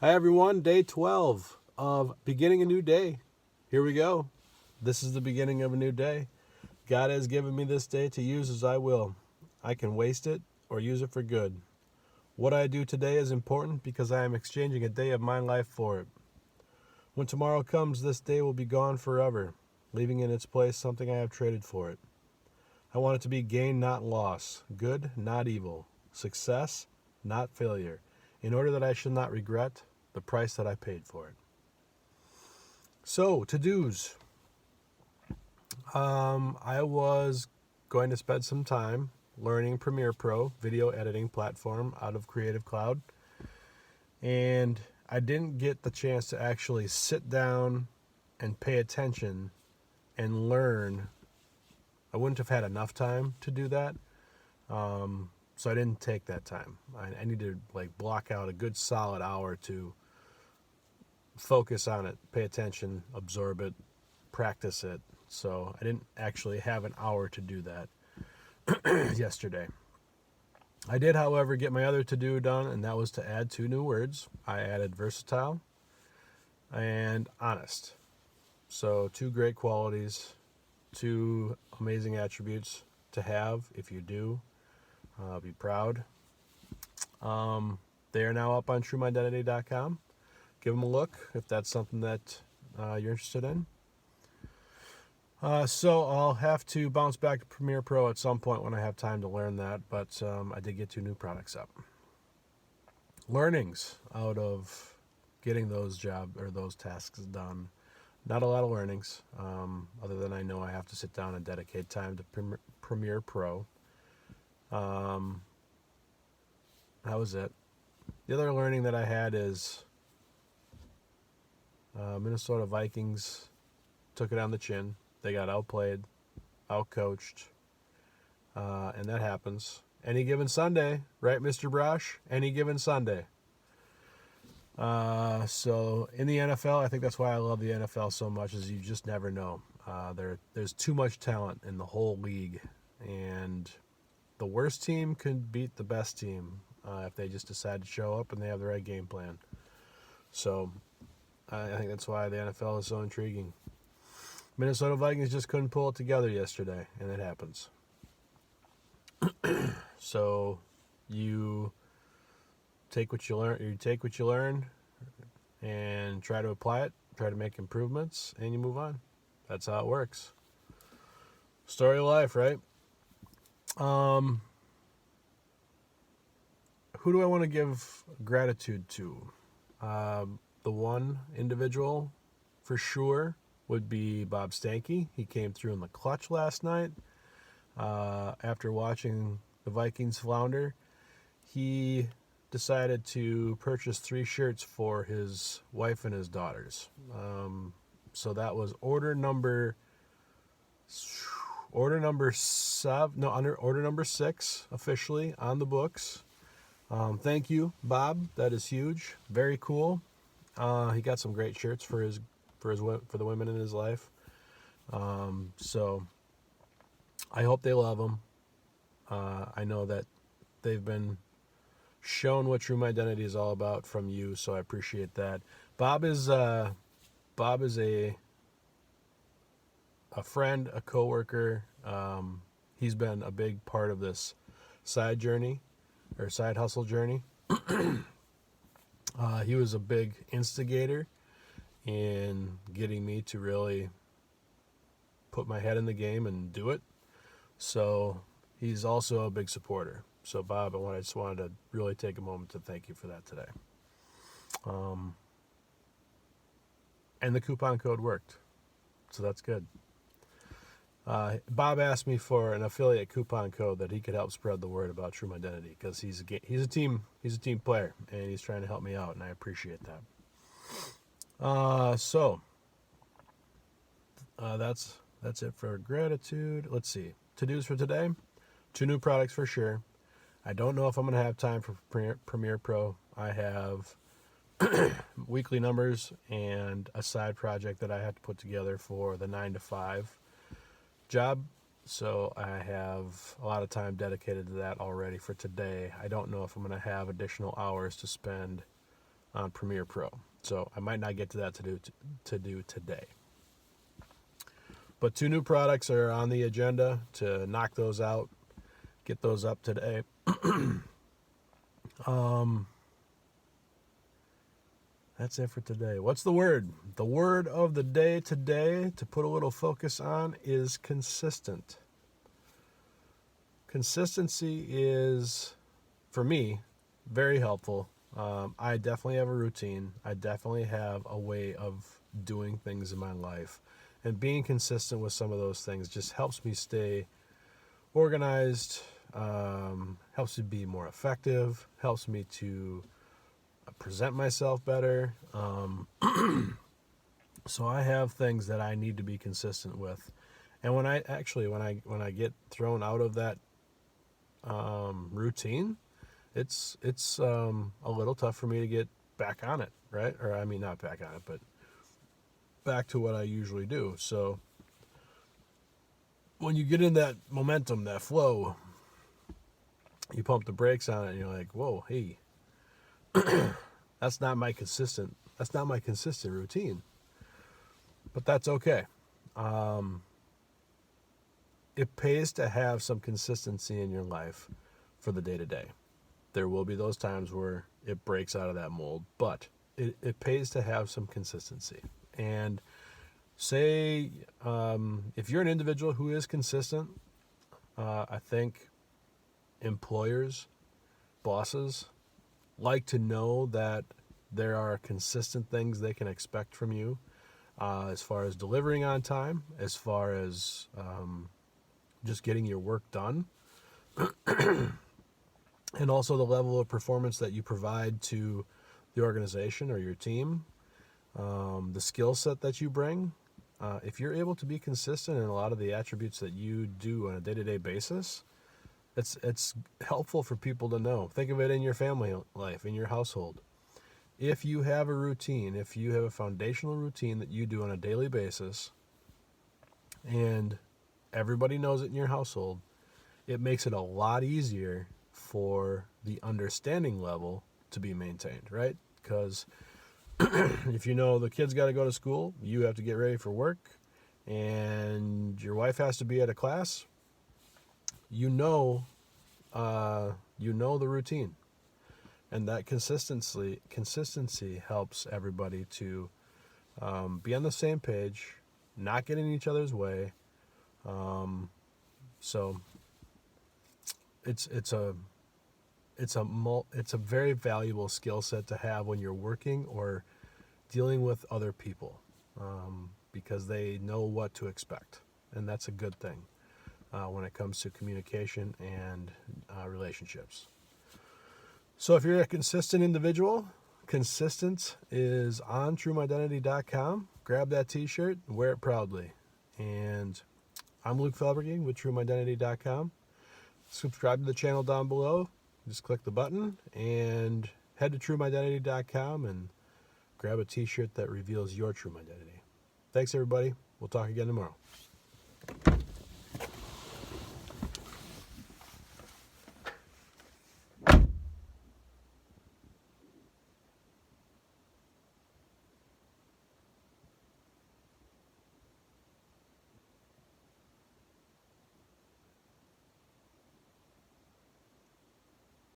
Hi everyone, day 12 of beginning a new day. Here we go. This is the beginning of a new day. God has given me this day to use as I will. I can waste it or use it for good. What I do today is important because I am exchanging a day of my life for it. When tomorrow comes, this day will be gone forever, leaving in its place something I have traded for it. I want it to be gain, not loss, good, not evil, success, not failure, in order that I should not regret the price that I paid for it. So, to-dos. I was going to spend some time learning Premiere Pro, video editing platform out of Creative Cloud. And I didn't get the chance to actually sit down and pay attention and learn. I wouldn't have had enough time to do that. So I didn't take that time. I need to block out a good solid hour to focus on it, pay attention, absorb it, practice it. So I didn't actually have an hour to do that yesterday. I did, however, get my other to-do done, and that was to add 2 new words. I added versatile and honest. So 2 great qualities, 2 amazing attributes to have. If you do, be proud. They are now up on TrueMydentity.com. Give them a look if that's something that you're interested in. So I'll have to bounce back to Premiere Pro at some point when I have time to learn that, but I did get 2 new products up. Learnings out of getting those tasks done. Not a lot of learnings, other than I know I have to sit down and dedicate time to Premiere Pro. That was it. The other learning that I had is Minnesota Vikings took it on the chin. They got outplayed, outcoached, and that happens. Any given Sunday, right, Mr. Brosh? Any given Sunday. So in the NFL, I think that's why I love the NFL so much, is you just never know. There's too much talent in the whole league, and the worst team can beat the best team if they just decide to show up and they have the right game plan. So I think that's why the NFL is so intriguing. Minnesota Vikings just couldn't pull it together yesterday, and it happens. So you take what you learn, and try to apply it, try to make improvements, and you move on. That's how it works. Story of life, right? Who do I want to give gratitude to? The one individual for sure would be Bob Stanke. He came through in the clutch last night. After watching the Vikings flounder, he decided to purchase 3 shirts for his wife and his daughters. So that was order number 6 officially on the books. Thank you, Bob. That is huge. Very cool. He got some great shirts for the women in his life. So I hope they love him. I know that they've been shown what True Mydentity is all about from you, so I appreciate that. Bob is a friend, a coworker. He's been a big part of this side hustle journey. He was a big instigator in getting me to really put my head in the game and do it. So he's also a big supporter. So Bob, I just wanted to really take a moment to thank you for that today. And the coupon code worked, so that's good. Bob asked me for an affiliate coupon code that he could help spread the word about True Mydentity, because he's a team player, and he's trying to help me out, and I appreciate that. So that's it for gratitude. Let's see, to-dos for today. 2 new products for sure. I don't know if I'm going to have time for Premiere Pro. I have weekly numbers and a side project that I have to put together for the 9 to 5 job. So I have a lot of time dedicated to that already for today. I don't know if I'm going to have additional hours to spend on Premiere Pro. So I might not get to that to do today. But 2 new products are on the agenda to knock those out, get those up today. That's it for today. What's the word? The word of the day today, to put a little focus on, is consistent. Consistency is, for me, very helpful. I definitely have a routine. I definitely have a way of doing things in my life. And being consistent with some of those things just helps me stay organized, helps me be more effective, helps me to present myself better. So I have things that I need to be consistent with. And when I get thrown out of that routine, it's a little tough for me to get back on it, right? Or I mean, not back on it, but back to what I usually do. So when you get in that momentum, that flow, you pump the brakes on it and you're like, whoa, hey, that's not my consistent routine. But that's okay. It pays to have some consistency in your life for the day-to-day. There will be those times where it breaks out of that mold, but it pays to have some consistency. And say, if you're an individual who is consistent, I think employers, bosses, like to know that there are consistent things they can expect from you, as far as delivering on time, as far as just getting your work done, and also the level of performance that you provide to the organization or your team, the skill set that you bring. If you're able to be consistent in a lot of the attributes that you do on a day-to-day basis, it's helpful for people to know. Think of it in your family life, in your household. If you have a routine, if you have a foundational routine that you do on a daily basis, and everybody knows it in your household, it makes it a lot easier for the understanding level to be maintained, right? Because if you know the kids got to go to school, you have to get ready for work, and your wife has to be at a class, you know the routine. And that consistency helps everybody to be on the same page, not get in each other's way. So it's a very valuable skill set to have when you're working or dealing with other people, because they know what to expect, and that's a good thing when it comes to communication and relationships. So if you're a consistent individual, consistent is on TrueMydentity.com. Grab that t-shirt and wear it proudly. And I'm Luke Felberging with TrueMydentity.com. Subscribe to the channel down below. Just click the button and head to TrueMydentity.com and grab a t-shirt that reveals your true identity. Thanks, everybody. We'll talk again tomorrow.